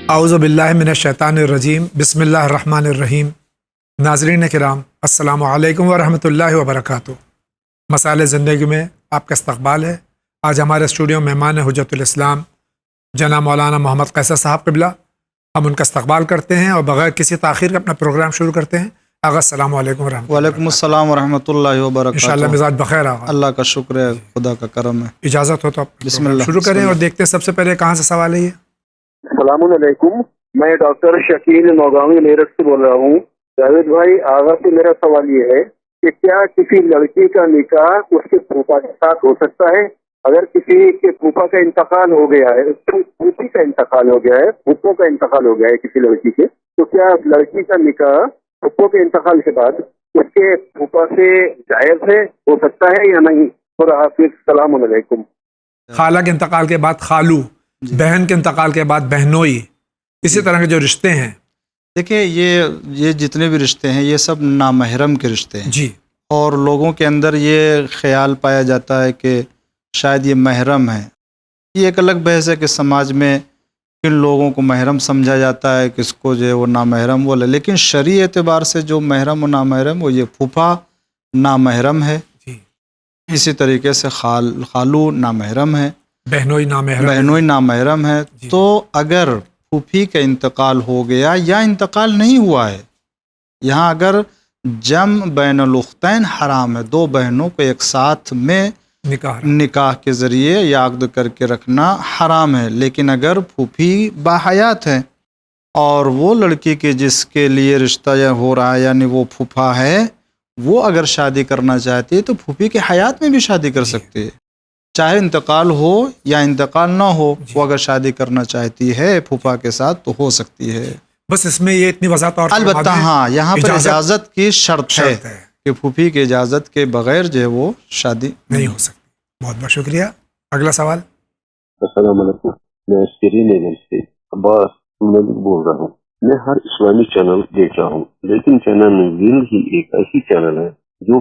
اعوذ باللہ من الشیطان الرجیم بسم اللہ الرحمن الرحیم۔ ناظرین کرام السلام علیکم ورحمۃ اللہ وبرکاتہ۔ مسائل زندگی میں آپ کا استقبال ہے۔ آج ہمارے اسٹوڈیو میں مہمان حجت الاسلام جناب مولانا محمد قیصر صاحب قبلہ، ہم ان کا استقبال کرتے ہیں اور بغیر کسی تاخیر کے اپنا پروگرام شروع کرتے ہیں۔ آغا السلام علیکم ورحمۃ اللہ۔ وعلیکم السلام ورحمۃ اللہ وبرکاتہ۔ انشاءاللہ مزاج بخیر آغا۔ اللہ کا شکر ہے، خدا کا کرم ہے۔ اجازت ہو تو آپ بسم اللہ شروع کریں اور دیکھتے ہیں سب سے پہلے کہاں سے سوال ہے یہ۔ السلام علیکم، میں ڈاکٹر شکیل نوگامی میرٹھ سے بول رہا ہوں۔ جاوید بھائی، آغاز سے میرا سوال یہ ہے کہ کیا کسی لڑکی کا نکاح اس کے پھوپھا کے ساتھ ہو سکتا ہے؟ اگر کسی کے پھوپھا کا انتقال ہو گیا ہے، پھوپھی کا انتقال ہو گیا ہے، پھوپھوں کا انتقال ہو گیا ہے کسی لڑکی کے، تو کیا لڑکی کا نکاح پھوپھوں کے انتقال کے بعد اس کے پھوپھا سے جائز ہے، ہو سکتا ہے یا نہیں؟ خدا حافظ، السلام علیکم۔ خالہ کے انتقال کے بعد خالو، بہن کے انتقال کے بعد بہنوئی، اسی طرح کے جو رشتے ہیں، دیکھیں یہ جتنے بھی رشتے ہیں یہ سب نامحرم کے رشتے ہیں جی، اور لوگوں کے اندر یہ خیال پایا جاتا ہے کہ شاید یہ محرم ہے۔ یہ ایک الگ بحث ہے کہ سماج میں کن لوگوں کو محرم سمجھا جاتا ہے، کس کو جو ہے وہ نامحرم بولے، لیکن شرعی اعتبار سے جو محرم و نامحرم وہ یہ پھوپھا نامحرم ہے، جی، اسی طریقے سے خالو نامحرم ہے، بہنوئی نامحرم، بہنوئی نامحرم ہے۔ جی۔ تو اگر پھوپھی کا انتقال ہو گیا یا انتقال نہیں ہوا ہے، یہاں اگر جمع بین الاختین حرام ہے، دو بہنوں کو ایک ساتھ میں نکاح کے ذریعے یا عقد کر کے رکھنا حرام ہے، لیکن اگر پھوپھی باحیات ہے اور وہ لڑکی کے جس کے لیے رشتہ ہو رہا ہے یعنی وہ پھوپھا ہے، وہ اگر شادی کرنا چاہتی ہے تو پھوپھی کے حیات میں بھی شادی کر سکتی ہے، چاہے انتقال ہو یا انتقال نہ ہو، وہ اگر شادی کرنا چاہتی ہے پھوپھا کے ساتھ تو ہو سکتی ہے۔ بس اس میں یہ اتنی وضاحت اور البتہ ہاں یہاں پر اجازت کی شرط ہے کہ پھوپھی کی اجازت کے بغیر جو ہے وہ شادی نہیں ہو سکتی۔ بہت بہت شکریہ۔ اگلا سوال۔ السلام علیکم، میں سری نگر سے عباس ملک بول رہا ہوں۔ میں ہر اسلامی چینل دیکھ رہا ہوں، لیکن چینل ویل ہی ایک ایسی چینل ہے جو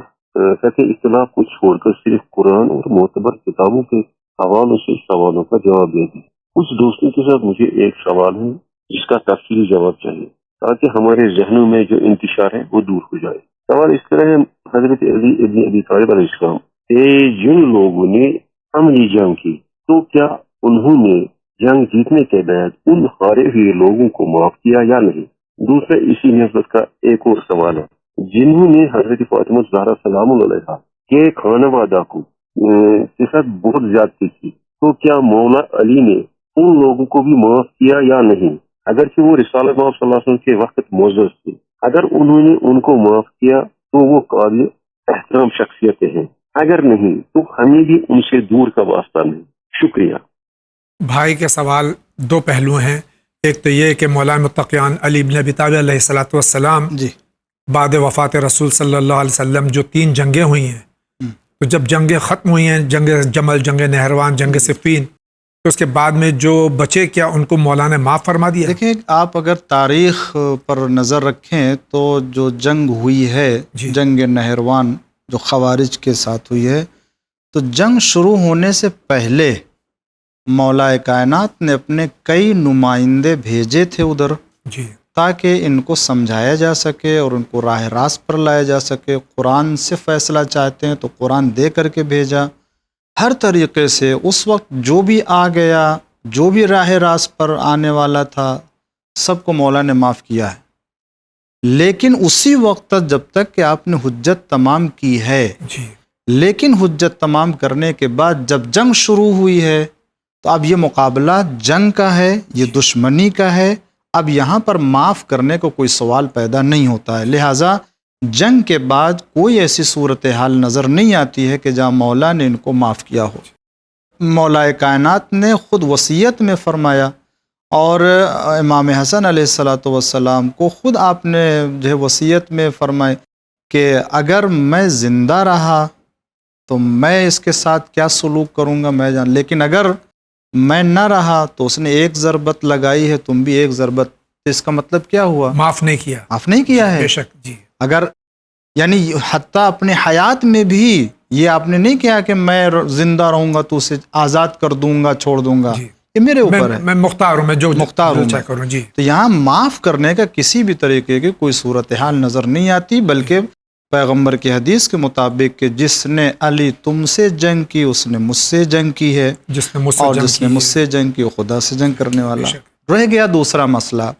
سطح اختلاف کو چھوڑ کر صرف قرآن اور معتبر کتابوں کے حوالوں سے سوالوں کا جواب دیتی ہے۔ کچھ دوستوں کے ساتھ مجھے ایک سوال ہے جس کا تفصیلی جواب چاہیے تاکہ ہمارے ذہنوں میں جو انتشار ہے وہ دور ہو جائے۔ سوال اس طرح ہے، حضرت علی ابن ابی طالب علیہ السلام سے جن لوگوں نے عملی جنگ کی تو کیا انہوں نے جنگ جیتنے کے بعد ان ہارے ہوئے لوگوں کو معاف کیا یا نہیں؟ دوسرا اسی نسبت کا ایک اور سوال ہے، جنہوں نے حضرت فاطمہ زہرا سلام اللہ علیہا کے خانوادہ کو کے ساتھ بہت زیادتی کی تو کیا مولا علی نے ان لوگوں کو بھی معاف کیا یا نہیں؟ اگرچہ وہ رسالت صلی اللہ علیہ وسلم کے وقت معزز تھے، اگر انہوں نے ان کو معاف کیا تو وہ قابل احترام شخصیتیں ہیں، اگر نہیں تو ہمیں بھی ان سے دور کا واسطہ نہیں۔ شکریہ۔ بھائی کے سوال دو پہلو ہیں، ایک تو یہ کہ مولانا متقیان علی بن ابی طالب علیہ الصلوۃ والسلام جی بعد وفات رسول صلی اللہ علیہ وسلم جو 3 جنگیں ہوئی ہیں، تو جب جنگیں ختم ہوئی ہیں، جنگ جمل، جنگ نہروان، جنگ صفین، تو اس کے بعد میں جو بچے کیا ان کو مولانا نے معاف فرما دیا؟ دیکھیں، آپ اگر تاریخ پر نظر رکھیں تو جو جنگ ہوئی ہے جنگ نہروان جو خوارج کے ساتھ ہوئی ہے، تو جنگ شروع ہونے سے پہلے مولا کائنات نے اپنے کئی نمائندے بھیجے تھے ادھر جی، تاکہ ان کو سمجھایا جا سکے اور ان کو راہ راست پر لایا جا سکے۔ قرآن سے فیصلہ چاہتے ہیں تو قرآن دے کر کے بھیجا، ہر طریقے سے اس وقت جو بھی آ گیا، جو بھی راہ راست پر آنے والا تھا، سب کو مولا نے معاف کیا ہے۔ لیکن اسی وقت تک جب تک کہ آپ نے حجت تمام کی ہے، جی، لیکن حجت تمام کرنے کے بعد جب جنگ شروع ہوئی ہے تو اب یہ مقابلہ جنگ کا ہے، یہ دشمنی کا ہے، اب یہاں پر معاف کرنے کو کوئی سوال پیدا نہیں ہوتا ہے۔ لہٰذا جنگ کے بعد کوئی ایسی صورتحال نظر نہیں آتی ہے کہ جہاں مولا نے ان کو معاف کیا ہو۔ مولا کائنات نے خود وصیت میں فرمایا اور امام حسن علیہ الصلوۃ والسلام کو خود آپ نے جو ہے وصیت میں فرمائے کہ اگر میں زندہ رہا تو میں اس کے ساتھ کیا سلوک کروں گا میں جان، لیکن اگر میں نہ رہا تو اس نے ایک ضربت لگائی ہے، تم بھی ایک ضربت، اس کا مطلب کیا ہوا؟ معاف نہیں کیا، معاف نہیں کیا ہے۔ بے شک، جی، اگر یعنی حتیٰ اپنے حیات میں بھی یہ آپ نے نہیں کیا کہ میں زندہ رہوں گا تو اسے آزاد کر دوں گا، چھوڑ دوں گا، جی، یہ میرے اوپر ہے، میں مختار ہوں، میں جو مختار ہوں چاہ میں۔ کروں۔ جی تو یہاں معاف کرنے کا کسی بھی طریقے کی کوئی صورتحال نظر نہیں آتی، بلکہ پیغمبر کی حدیث کے مطابق کہ جس نے علی تم سے جنگ کی اس نے مجھ سے جنگ کی ہے، جس نے مجھ سے اور جنگ جس نے کی مجھ ہے، سے جنگ کی وہ خدا سے جنگ کرنے والا۔ بے شک۔ رہ گیا دوسرا مسئلہ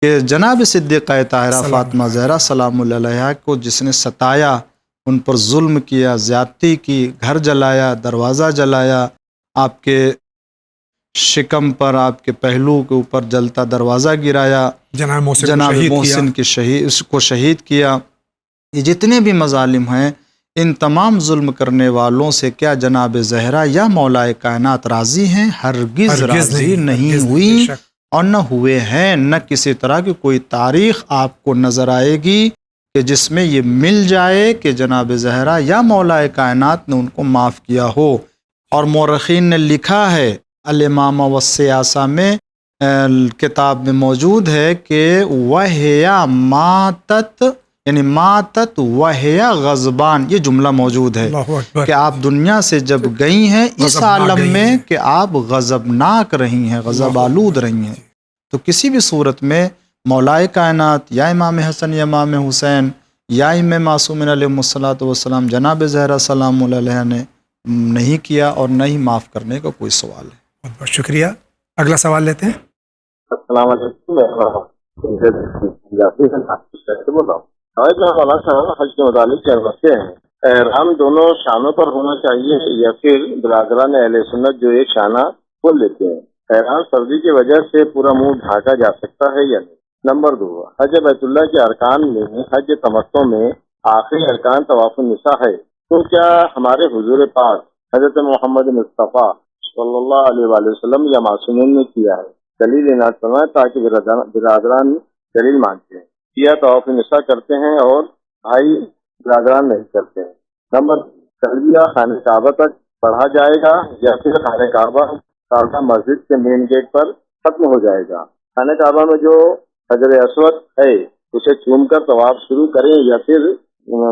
کہ جناب صدیقہ طاہرہ سلام فاطمہ زہرا سلام اللہ علیہا کو جس نے ستایا، ان پر ظلم کیا، زیادتی کی، گھر جلایا، دروازہ جلایا، آپ کے شکم پر، آپ کے پہلو کے اوپر جلتا دروازہ گرایا، جناب محسن کو جناب شہید محسن کیا، کو شہید کیا، یہ جتنے بھی مظالم ہیں، ان تمام ظلم کرنے والوں سے کیا جناب زہرا یا مولا کائنات راضی ہیں؟ ہرگز راضی نہیں ہرگز ہوئی، بے شک۔ اور نہ ہوئے ہیں۔ نہ کسی طرح کی کوئی تاریخ آپ کو نظر آئے گی کہ جس میں یہ مل جائے کہ جناب زہرا یا مولا کائنات نے ان کو معاف کیا ہو۔ اور مورخین نے لکھا ہے، الامامہ والسیاسہ میں کتاب میں موجود ہے کہ وَهِيَ ماتت، یعنی ماتت وَهِيَ غضبان، یہ جملہ موجود ہے اللہ اکبر۔ کہ آپ دنیا سے جب گئی ہیں اس غضبناک عالم گئی میں ہیں۔ کہ آپ غضبناک رہی ہیں، غضب آلود رہی ہیں۔ تو کسی بھی صورت میں مولا کائنات یا امام حسن یا امام حسین یا امام معصومین علیہ الصلوۃ والسلام جناب زہرا سلام اللہ علیہ نے نہیں کیا، اور نہ ہی معاف کرنے کا کوئی سوال ہے۔ بہت بہت شکریہ۔ اگلا سوال لیتے ہیں۔ السلام علیکم، بول رہا ہوں۔ مولانا صاحب حج کے متعلق کیا رکھتے ہیں، احرام دونوں شانوں پر ہونا چاہیے یا پھر برادران اہل سنت جو ایک شانہ کھول لیتے ہیں؟ احرام سردی کی وجہ سے پورا منہ ڈھانکا جا سکتا ہے یا نہیں؟ نمبر 2، حج بیت اللہ کے ارکان میں حج تمتع میں آخری ارکان طواف النساء ہے، تو کیا ہمارے حضور پاک حضرت محمد مصطفیٰ صلی اللہ علیہ وآلہ وسلم یا معصومین نے کیا ہے؟ دلیل عنایت فرمائیں تاکہ برادران دلیل مانتے ہیں، کیا طواف النساء کرتے ہیں اور بھائی برادران نہیں کرتے ہیں۔ نمبر 3، تلبیہ خانہ کعبہ تک پڑھا جائے گا یا پھر خانہ کعبہ مسجد کے مین گیٹ پر ختم ہو جائے گا؟ خانہ کعبہ میں جو حجر اسود ہے اسے چوم کر طواف شروع کریں یا پھر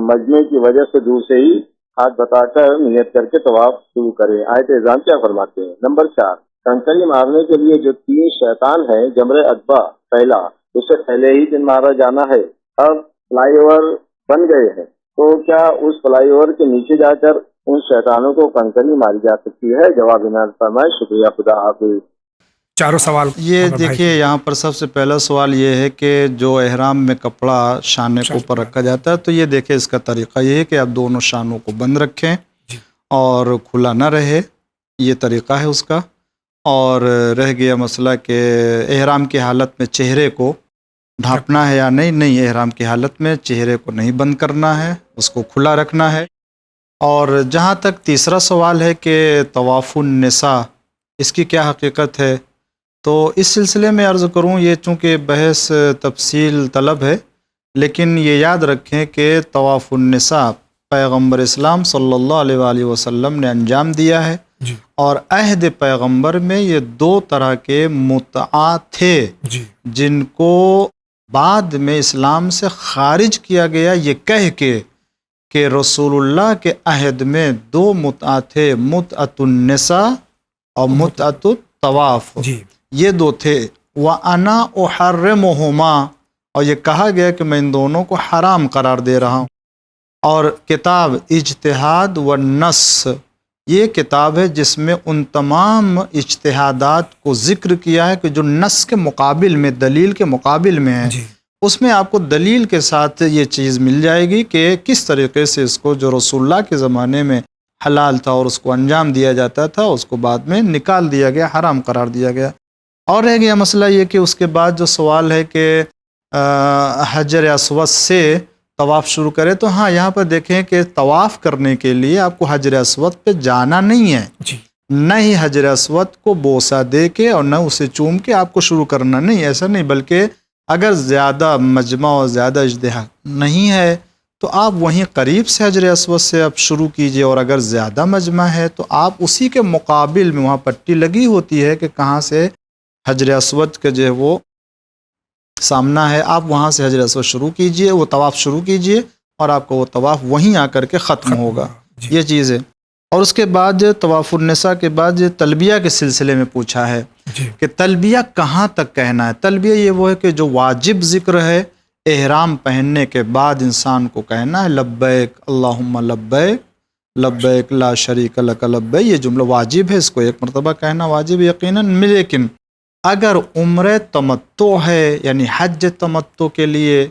مجمع کی وجہ سے دور سے ہی ہاتھ بتا کر نیت کر کے طواف شروع کریں؟ آیت اعظام کیا فرماتے ہیں؟ نمبر 4، کنکری مارنے کے لیے جو 3 شیطان ہیں، جمرہ عقبہ پہلا، اسے پہلے ہی دن مارا جانا ہے، اب فلائی اوور بن گئے ہیں، تو کیا اس فلائی اوور کے نیچے جا کر ان شیطانوں کو کنکری ماری جا سکتی ہے؟ جواب عنایت فرمائیں۔ شکریہ، خدا حافظ۔ چاروں سوال یہ دیکھیے، یہاں پر سب سے پہلا سوال یہ ہے کہ جو احرام میں کپڑا شانے کے اوپر رکھا جاتا ہے، تو یہ دیکھیں اس کا طریقہ یہ ہے کہ آپ دونوں شانوں کو بند رکھیں اور کھلا نہ رہے، یہ طریقہ ہے اس کا۔ اور رہ گیا مسئلہ کہ احرام کی حالت میں چہرے کو ڈھانپنا ہے یا نہیں، نہیں، احرام کی حالت میں چہرے کو نہیں بند کرنا ہے، اس کو کھلا رکھنا ہے۔ اور جہاں تک تیسرا سوال ہے کہ طواف النساء، اس کی کیا حقیقت ہے، تو اس سلسلے میں عرض کروں، یہ چونکہ بحث تفصیل طلب ہے، لیکن یہ یاد رکھیں کہ طواف النساء پیغمبر اسلام صلی اللہ علیہ وآلہ وسلم نے انجام دیا ہے، اور عہد پیغمبر میں یہ 2 طرح کے متعا تھے جن کو بعد میں اسلام سے خارج کیا گیا، یہ کہہ کے کہ رسول اللہ کے عہد میں 2 متعا تھے، متعۃ النساء اور متعۃ الطواف، یہ 2 تھے۔ وَأَنَا أُحَرِّمُهُمَا، اور یہ کہا گیا کہ میں ان دونوں کو حرام قرار دے رہا ہوں۔ اور کتاب اجتہاد والنص، یہ کتاب ہے جس میں ان تمام اجتہادات کو ذکر کیا ہے کہ جو نص کے مقابل میں، دلیل کے مقابل میں ہے، اس میں آپ کو دلیل کے ساتھ یہ چیز مل جائے گی کہ کس طریقے سے اس کو جو رسول اللہ کے زمانے میں حلال تھا اور اس کو انجام دیا جاتا تھا، اس کو بعد میں نکال دیا گیا، حرام قرار دیا گیا۔ اور رہ گیا مسئلہ یہ کہ اس کے بعد جو سوال ہے کہ حجر اسود سے طواف شروع کرے، تو ہاں، یہاں پر دیکھیں کہ طواف کرنے کے لیے آپ کو حجر اسود پہ جانا نہیں ہے، نہ ہی حجر اسود کو بوسہ دے کے اور نہ اسے چوم کے آپ کو شروع کرنا، نہیں، ایسا نہیں، بلکہ اگر زیادہ مجمع اور زیادہ اجتہاد نہیں ہے تو آپ وہیں قریب سے حجر اسود سے آپ شروع کیجئے، اور اگر زیادہ مجمع ہے تو آپ اسی کے مقابل میں، وہاں پٹی لگی ہوتی ہے کہ کہاں سے حجر اسود کا جو ہے وہ سامنا ہے، آپ وہاں سے حجر اسود شروع کیجئے، وہ طواف شروع کیجئے، اور آپ کو وہ طواف وہیں آ کر کے ختم ہوگا، یہ چیز ہے۔ اور اس کے بعد طواف النساء کے بعد تلبیہ کے سلسلے میں پوچھا ہے جی کہ تلبیہ کہاں تک کہنا ہے. تلبیہ یہ وہ ہے کہ جو واجب ذکر ہے احرام پہننے کے بعد انسان کو کہنا ہے لبیک اللہم لبیک لبیک لا شریک لک لبیک. یہ جملہ واجب ہے، اس کو ایک مرتبہ کہنا واجب یقیناً. لیکن اگر عمرہ تمتع ہے یعنی حج تمتع کے لیے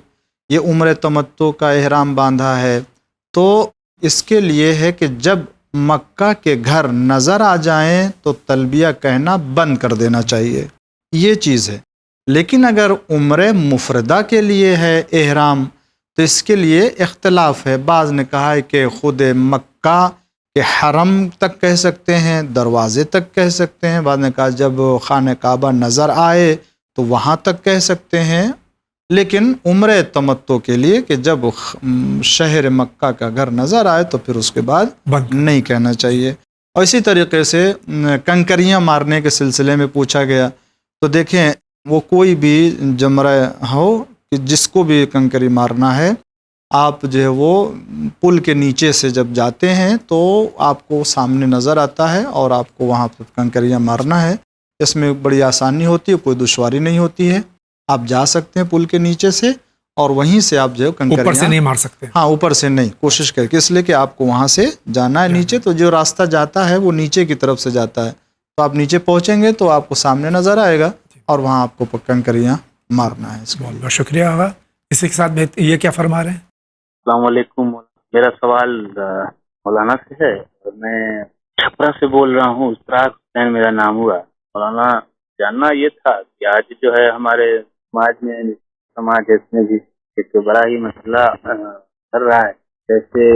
یہ عمرہ تمتع کا احرام باندھا ہے تو اس کے لیے ہے کہ جب مکہ کے گھر نظر آ جائیں تو تلبیہ کہنا بند کر دینا چاہیے، یہ چیز ہے. لیکن اگر عمرہ مفردہ کے لیے ہے احرام تو اس کے لیے اختلاف ہے. بعض نے کہا ہے کہ خود مکہ کے حرم تک کہہ سکتے ہیں، دروازے تک کہہ سکتے ہیں. بعض نے کہا جب خانہ کعبہ نظر آئے تو وہاں تک کہہ سکتے ہیں. لیکن عمرہ تمتع کے لیے کہ جب شہر مکہ کا گھر نظر آئے تو پھر اس کے بعد نہیں کہنا چاہیے. اور اسی طریقے سے کنکریاں مارنے کے سلسلے میں پوچھا گیا تو دیکھیں وہ کوئی بھی جمرہ ہو کہ جس کو بھی کنکری مارنا ہے، آپ جو ہے وہ پل کے نیچے سے جب جاتے ہیں تو آپ کو سامنے نظر آتا ہے اور آپ کو وہاں پہ کنکریاں مارنا ہے. اس میں بڑی آسانی ہوتی ہے، کوئی دشواری نہیں ہوتی ہے. آپ جا سکتے ہیں پل کے نیچے سے اور وہیں سے آپ جو ہے کنکریاں اوپر سے نہیں مار سکتے. ہاں اوپر سے نہیں، کوشش کر کے، اس لیے کہ آپ کو وہاں سے جانا ہے نیچے. تو جو راستہ جاتا ہے وہ نیچے کی طرف سے جاتا ہے، تو آپ نیچے پہنچیں گے تو آپ کو سامنے نظر آئے گا اور وہاں آپ کو کنکریاں مارنا ہے. اس کو بہت بہت شکریہ آغا. اسی کے ساتھ یہ کیا فرما رہے ہیں؟ السلام علیکم. میرا سوال مولانا سے ہے. میں چھپرا سے بول رہا ہوں، اشراق حسین میرا نام ہوا. مولانا جاننا یہ تھا کہ آج جو ہے ہمارے سماج اس میں بھی ایک بڑا ہی مسئلہ کر رہا ہے. جیسے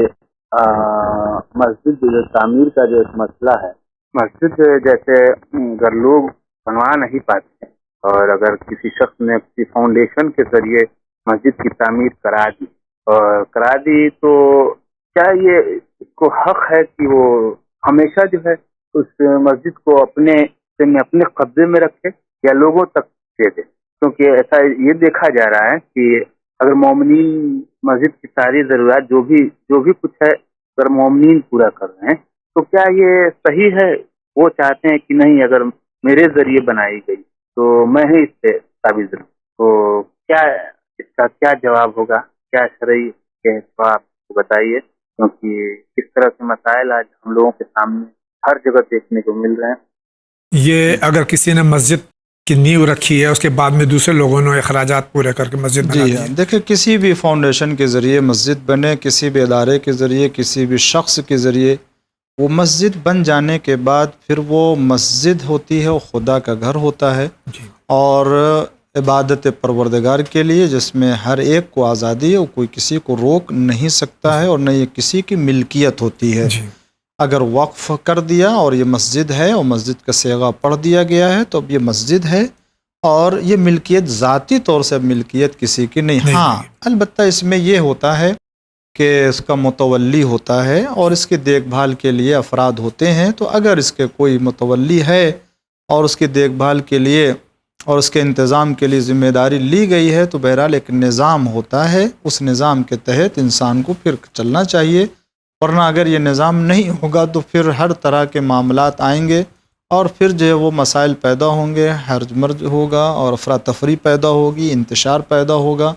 مسجد جو تعمیر کا جو ایک مسئلہ ہے، مسجد جیسے اگر لوگ بنوا نہیں پاتے اور اگر کسی شخص نے کسی فاؤنڈیشن کے ذریعے مسجد کی تعمیر کرا دی تو کیا یہ اس کو حق ہے کہ وہ ہمیشہ جو ہے اس مسجد کو اپنے قبضے میں رکھے یا لوگوں تک دے دے؟ کیونکہ ایسا یہ دیکھا جا رہا ہے کہ اگر مومنین مسجد کی ساری ضروریات جو بھی کچھ ہے اگر مومنین پورا کر رہے ہیں تو کیا یہ صحیح ہے؟ وہ چاہتے ہیں کہ نہیں، اگر میرے ذریعے بنائی گئی تو میں ہی اس سے قابض ہوں. تو کیا اس کا کیا جواب ہوگا؟ کیا شرعی ہے تو آپ کو بتائیے، کیونکہ اس طرح کے مسائل آج ہم لوگوں کے سامنے ہر جگہ دیکھنے کو مل رہے ہیں. یہ اگر کسی نے مسجد کی نیو رکھی ہے، اس کے بعد میں دوسرے لوگوں نے اخراجات پورے کر کے مسجد بنا دی ہے. دیکھیں کسی بھی فاؤنڈیشن کے ذریعے مسجد بنے، کسی بھی ادارے کے ذریعے، کسی بھی شخص کے ذریعے، وہ مسجد بن جانے کے بعد پھر وہ مسجد ہوتی ہے، وہ خدا کا گھر ہوتا ہے اور عبادت پروردگار کے لیے جس میں ہر ایک کو آزادی ہے، وہ کوئی کسی کو روک نہیں سکتا ہے اور نہ یہ کسی کی ملکیت ہوتی ہے. اگر وقف کر دیا اور یہ مسجد ہے اور مسجد کا صیغہ پڑھ دیا گیا ہے تو اب یہ مسجد ہے اور یہ ملکیت ذاتی طور سے ملکیت کسی کی نہیں. ہاں البتہ اس میں یہ ہوتا ہے کہ اس کا متولی ہوتا ہے اور اس کی دیکھ بھال کے لیے افراد ہوتے ہیں. تو اگر اس کے کوئی متولی ہے اور اس کی دیکھ بھال کے لیے اور اس کے انتظام کے لیے ذمہ داری لی گئی ہے تو بہرحال ایک نظام ہوتا ہے، اس نظام کے تحت انسان کو پھر چلنا چاہیے. ورنہ اگر یہ نظام نہیں ہوگا تو پھر ہر طرح کے معاملات آئیں گے اور پھر جو ہے وہ مسائل پیدا ہوں گے، حرج مرج ہوگا اور افراتفری پیدا ہوگی، انتشار پیدا ہوگا.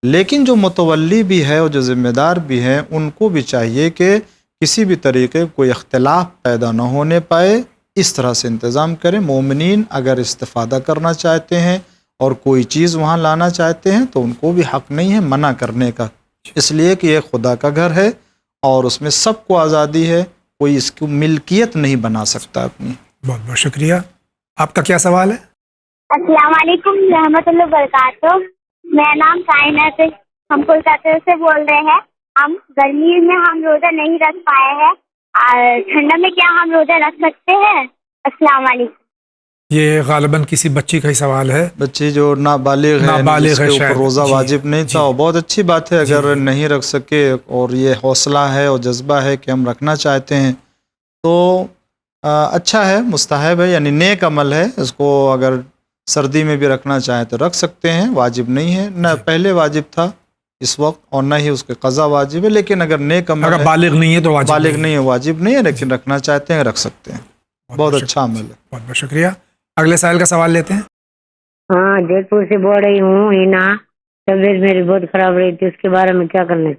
لیکن جو متولی بھی ہے اور جو ذمہ دار بھی ہیں ان کو بھی چاہیے کہ کسی بھی طریقے کوئی اختلاف پیدا نہ ہونے پائے، اس طرح سے انتظام کریں. مومنین اگر استفادہ کرنا چاہتے ہیں اور کوئی چیز وہاں لانا چاہتے ہیں تو ان کو بھی حق نہیں ہے منع کرنے کا، اس لیے کہ یہ خدا کا گھر ہے اور اس میں سب کو آزادی ہے، کوئی اس کو ملکیت نہیں بنا سکتا اپنی. بہت بہت شکریہ. آپ کا کیا سوال ہے؟ السلام علیکم رحمۃ اللہ وبرکاتہ. میرا نام کائنات ہے، ہم کولکاتہ سے بول رہے ہیں. ہم گرمی میں ہم روزہ نہیں رکھ پائے ہیں، ٹھنڈا میں کیا ہم روزہ رکھ سکتے ہیں؟ السلام علیکم. یہ غالباً کسی بچی کا ہی سوال ہے. بچی جو نابالغ ہے جس کے اوپر روزہ واجب نہیں تھا، اور بہت اچھی بات ہے اگر نہیں رکھ سکے اور یہ حوصلہ ہے اور جذبہ ہے کہ ہم رکھنا چاہتے ہیں تو اچھا ہے، مستحب ہے، یعنی نیک عمل ہے. اس کو اگر سردی میں بھی رکھنا چاہیں تو رکھ سکتے ہیں، واجب نہیں ہے. نہ پہلے واجب تھا اس وقت اور نہ ہی اس کے قضا واجب ہے، لیکن اگر نیک عمل اگر ہے، بالغ نہیں ہے تو واجب بالغ نہیں نہیں ہے، واجب نہیں ہے، لیکن رکھنا چاہتے ہیں رکھ سکتے ہیں، بہت اچھا عمل ہے۔ بہت بہت شکریہ۔ اگلے سائل کا سوال لیتے ہیں۔ ہاں جے پور سے بول رہی ہوں ہینا، طبیعت میری بہت خراب رہی تھی، اس کے بارے میں کیا کرنا ہے؟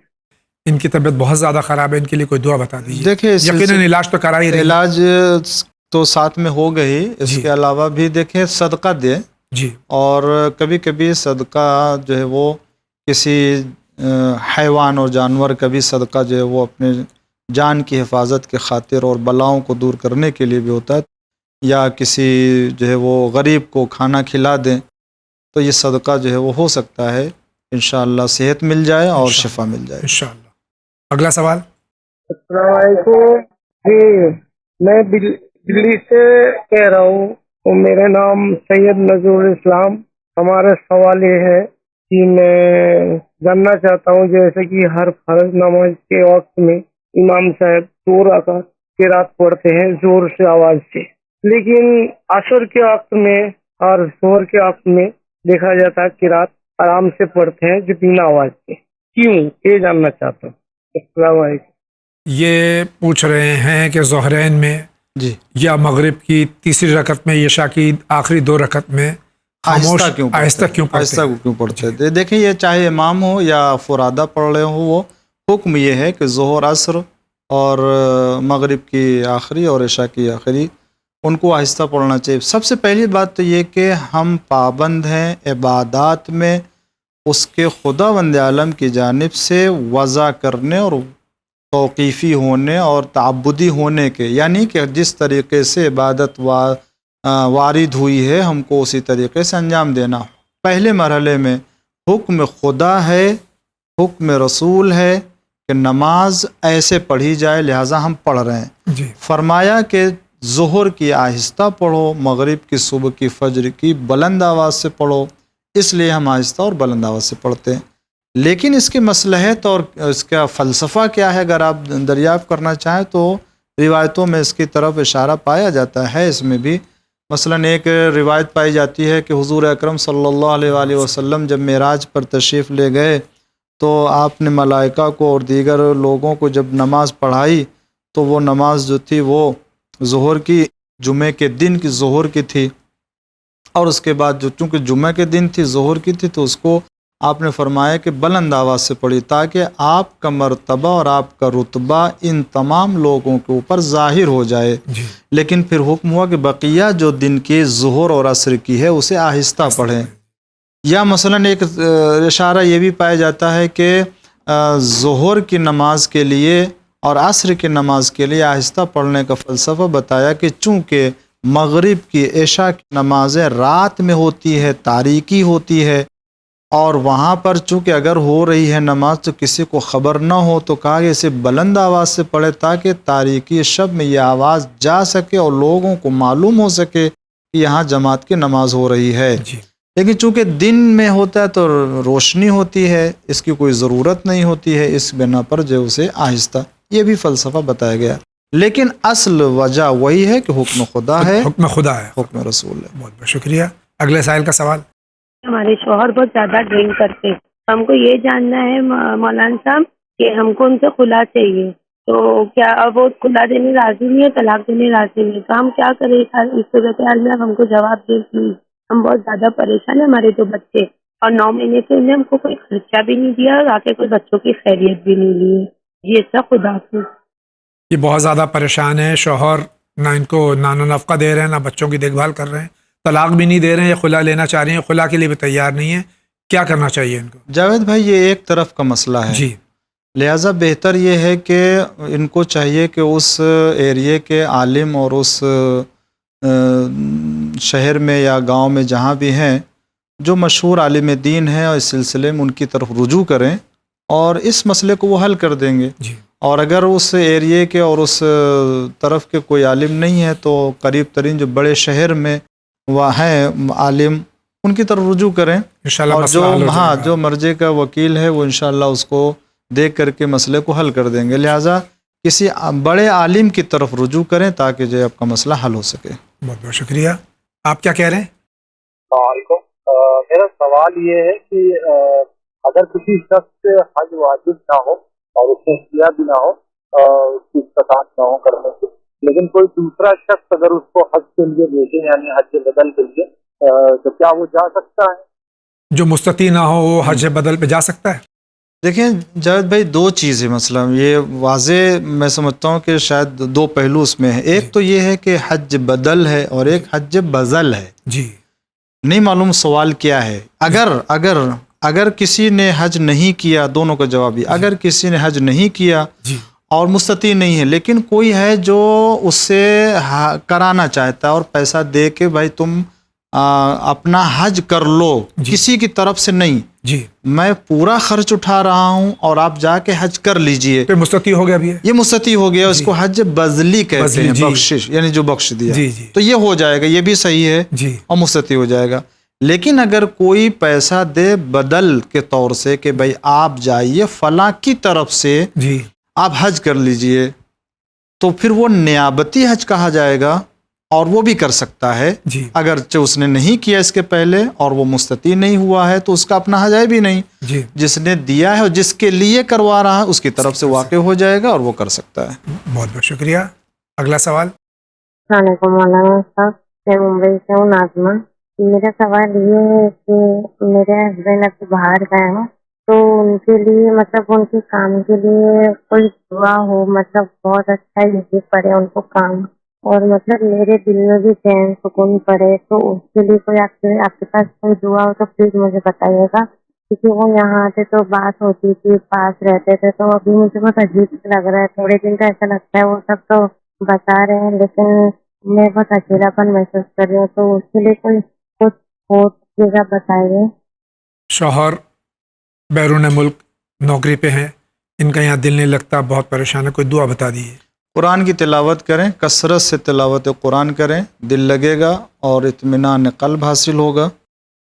ان کی طبیعت بہت زیادہ خراب ہے، ان کے لیے کوئی دعا بتا دیجیے۔ دیکھیں یقیناً علاج تو کرا ہی رہی ہیں۔ علاج تو ساتھ میں ہو گئی، اس جی کے علاوہ بھی دیکھیں صدقہ دیں، جی اور کبھی کبھی صدقہ جو ہے وہ کسی حیوان اور جانور کا بھی صدقہ جو ہے وہ اپنے جان کی حفاظت کے خاطر اور بلاؤں کو دور کرنے کے لیے بھی ہوتا ہے، یا کسی جو ہے وہ غریب کو کھانا کھلا دیں، تو یہ صدقہ جو ہے وہ ہو سکتا ہے، انشاءاللہ صحت مل جائے اور شفا مل جائے۔ انشاءاللہ۔ اگلا سوال۔ السلام علیکم جی، میں دلی سے کہہ رہا ہوں، تو میرا نام سید نذور اسلام۔ ہمارا سوال یہ ہے کہ میں جاننا چاہتا ہوں، جیسے کہ ہر فرض نماز کے وقت میں امام صاحب 2 رکعت قرات پڑھتے ہیں زور سے آواز سے، لیکن عصر کے وقت میں اور ظہر کے وقت میں دیکھا جاتا ہے قرات آرام سے پڑھتے ہیں جو بنا آواز کے، کیوں؟ یہ جاننا چاہتا ہوں۔ السلام علیکم۔ یہ پوچھ رہے ہیں کہ ظہرین میں جی، یا مغرب کی تیسری رکعت میں، عشاء کی آخری 2 رکعت میں خاموش آہستہ کیوں پڑھتے ہیں؟ کیوں پڑھتے ہیں؟ دیکھیں یہ چاہے امام ہو یا فرادہ پڑھ رہے ہوں، وہ حکم یہ ہے کہ ظہر عصر اور مغرب کی آخری اور عشاء کی آخری ان کو آہستہ پڑھنا چاہیے۔ سب سے پہلی بات تو یہ کہ ہم پابند ہیں عبادات میں اس کے خداوند عالم کی جانب سے وضع کرنے اور توقیفی ہونے اور تعبدی ہونے کے، یعنی کہ جس طریقے سے عبادت وارد ہوئی ہے ہم کو اسی طریقے سے انجام دینا۔ پہلے مرحلے میں حکم خدا ہے، حکم رسول ہے کہ نماز ایسے پڑھی جائے، لہٰذا ہم پڑھ رہے ہیں۔ جی فرمایا کہ ظہر کی آہستہ پڑھو، مغرب کی، صبح کی، فجر کی بلند آواز سے پڑھو، اس لیے ہم آہستہ اور بلند آواز سے پڑھتے ہیں۔ لیکن اس کی مصلحت اور اس کا فلسفہ کیا ہے، اگر آپ دریافت کرنا چاہیں تو روایتوں میں اس کی طرف اشارہ پایا جاتا ہے۔ اس میں بھی مثلاً ایک روایت پائی جاتی ہے کہ حضور اکرم صلی اللہ علیہ وآلہ وسلم جب معراج پر تشریف لے گئے تو آپ نے ملائکہ کو اور دیگر لوگوں کو جب نماز پڑھائی تو وہ نماز جو تھی وہ ظہر کی، جمعے کے دن کی ظہر کی تھی، اور اس کے بعد جو چونکہ جمعہ کے دن تھی، ظہر کی تھی، تو اس کو آپ نے فرمایا کہ بلند آواز سے پڑھی تاکہ آپ کا مرتبہ اور آپ کا رتبہ ان تمام لوگوں کے اوپر ظاہر ہو جائے۔ جی لیکن پھر حکم ہوا کہ بقیہ جو دن کی ظہر اور عصر کی ہے اسے آہستہ پڑھیں۔ یا مثلاً ایک اشارہ یہ بھی پایا جاتا ہے کہ ظہر کی نماز کے لیے اور عصر کی نماز کے لیے آہستہ پڑھنے کا فلسفہ بتایا کہ چونکہ مغرب کی، عشاء کی نمازیں رات میں ہوتی ہے، تاریکی ہوتی ہے، اور وہاں پر چونکہ اگر ہو رہی ہے نماز تو کسی کو خبر نہ ہو، تو کہا کہ اسے بلند آواز سے پڑھے تاکہ تاریکی شب میں یہ آواز جا سکے اور لوگوں کو معلوم ہو سکے کہ یہاں جماعت کی نماز ہو رہی ہے۔ جی لیکن چونکہ دن میں ہوتا ہے تو روشنی ہوتی ہے، اس کی کوئی ضرورت نہیں ہوتی ہے، اس بنا پر جو اسے آہستہ، یہ بھی فلسفہ بتایا گیا۔ لیکن اصل وجہ وہی ہے کہ حکم خدا ہے، حکم خدا ہے، حکم رسول ہے۔ بہت بہت شکریہ۔ اگلے سائل کا سوال۔ ہمارے شوہر بہت زیادہ ڈرنک کرتے ہیں، ہم کو یہ جاننا ہے مولانا صاحب کہ ہم کو ان سے خلا چاہیے، تو کیا اب وہ خلا دینے راضی نہیں ہے، طلاق دینے راضی نہیں ہے، تو ہم کیا کریں؟ اس صورتحال میں ہم کو جواب دیں پلیز، ہم بہت زیادہ پریشان ہیں، ہمارے 2 بچے، اور 9 مہینے سے انہیں ہم کو کوئی خرچہ بھی نہیں دیا اور آ کے کوئی بچوں کی خیریت بھی نہیں لی ہے۔ یہ سب خدا سے۔ یہ بہت زیادہ پریشان ہے، شوہر نہ ان کو نان و نفقہ دے رہے ہیں، نہ بچوں کی دیکھ بھال کر رہے ہیں، طلاق بھی نہیں دے رہے ہیں، یا خلا لینا چاہ رہی ہیں، خلا کے لیے بھی تیار نہیں ہے، کیا کرنا چاہیے ان کو؟ جاوید بھائی یہ ایک طرف کا مسئلہ ہے، جی لہٰذا بہتر یہ ہے کہ ان کو چاہیے کہ اس ایریے کے عالم اور اس شہر میں یا گاؤں میں جہاں بھی ہیں جو مشہور عالم دین ہیں، اور اس سلسلے میں ان کی طرف رجوع کریں اور اس مسئلے کو وہ حل کر دیں گے۔ جی اور اگر اس ایریے کے اور اس طرف کے کوئی عالم نہیں ہے تو قریب ترین جو بڑے شہر میں وہ ہیں عالم، ان کی طرف رجوع کریں، انشاءاللہ اور مسئلہ حل ہو جائے گا۔ جو مرجع کا وکیل ہے وہ انشاءاللہ اس کو دیکھ کر کے مسئلے کو حل کر دیں گے۔ لہٰذا کسی بڑے عالم کی طرف رجوع کریں تاکہ جو آپ کا مسئلہ حل ہو سکے۔ بہت بہت شکریہ۔ آپ کیا کہہ رہے ہیں؟ السلام علیکم۔ میرا سوال یہ ہے کہ اگر کسی شخص سے حج واجب نہ ہو اور اس نے کیا بھی نہ ہو اس کی استطاعت نہ ہو کرنے کی، لیکن کوئی دوسرا شخص اگر اس کو حج کے لیے بھیجے یعنی حج بدل کے لیے تو کیا وہ جا سکتا ہے؟ جو مستطیع نہ ہو وہ حج بدل پہ جا سکتا ہے؟ دیکھیں جاوید بھائی، دو چیزیں مثلا یہ واضح میں سمجھتا ہوں کہ شاید دو پہلو اس میں ہیں. ایک تو یہ ہے کہ حج بدل ہے اور ایک حج بزل ہے. جی نہیں معلوم سوال کیا ہے. اگر کسی نے حج نہیں کیا، دونوں کا جواب یہ، اگر کسی نے حج نہیں کیا جی اور مستطیع نہیں ہے لیکن کوئی ہے جو اس سے کرانا چاہتا ہے اور پیسہ دے کے بھائی تم اپنا حج کر لو، کسی کی طرف سے نہیں، جی میں پورا خرچ اٹھا رہا ہوں اور آپ جا کے حج کر لیجئے، پھر مستطیع ہو گیا بھی ہے، یہ مستطیع ہو گیا. اس کو حج بزلی کہتے ہیں، جی. بخشش یعنی جو بخش دیا. جی جی تو یہ ہو جائے گا، یہ بھی صحیح ہے جی اور مستطیع ہو جائے گا. لیکن اگر کوئی پیسہ دے بدل کے طور سے کہ بھائی آپ جائیے فلاں کی طرف سے جی آپ حج کر لیجئے، تو پھر وہ نیابتی حج کہا جائے گا اور وہ بھی کر سکتا ہے. جی اگرچہ اس نے نہیں کیا اس کے پہلے اور وہ مستطیع نہیں ہوا ہے تو اس کا اپنا حج ہے بھی نہیں. جی جس نے دیا ہے اور جس کے لیے کروا رہا ہے اس کی طرف سے واقع ہو جائے گا اور وہ کر سکتا ہے. بہت بہت شکریہ. اگلا سوال. السلام علیکم مولانا صاحب، میں ممبئی سے ہوں ناظمہ. میرا سوال یہ ہے کہ میرے ہسبینڈ ابھی باہر گئے ہیں تو ان کے لیے مطلب ان کے کام کے لیے کوئی دعا ہو، مطلب بہت اچھا یوز پڑے ان کو کام، اور مطلب میرے دل میں بھی چین سکون پڑے، تو اس کے لیے کوئی آپ کے پاس کوئی دعا ہو تو پلیز مجھے بتائیے گا. کیونکہ وہ یہاں آتے تو بات ہوتی تھی، پاس رہتے تھے، تو ابھی مجھے بہت عجیب لگ رہا ہے. تھوڑے دن کا ایسا لگتا ہے، وہ سب تو بتا رہے ہیں لیکن میں بہت اکیلا پن محسوس کر رہی ہوں، تو اس کے لیے کوئی کچھ ہو چیزیں بتائیے. شوہر بیرون ملک نوکری پہ ہیں، ان کا یہاں دل نہیں لگتا، بہت پریشان ہے، کوئی دعا بتا دیجیے. قرآن کی تلاوت کریں، کثرت سے تلاوت قرآن کریں، دل لگے گا اور اطمینان قلب حاصل ہوگا.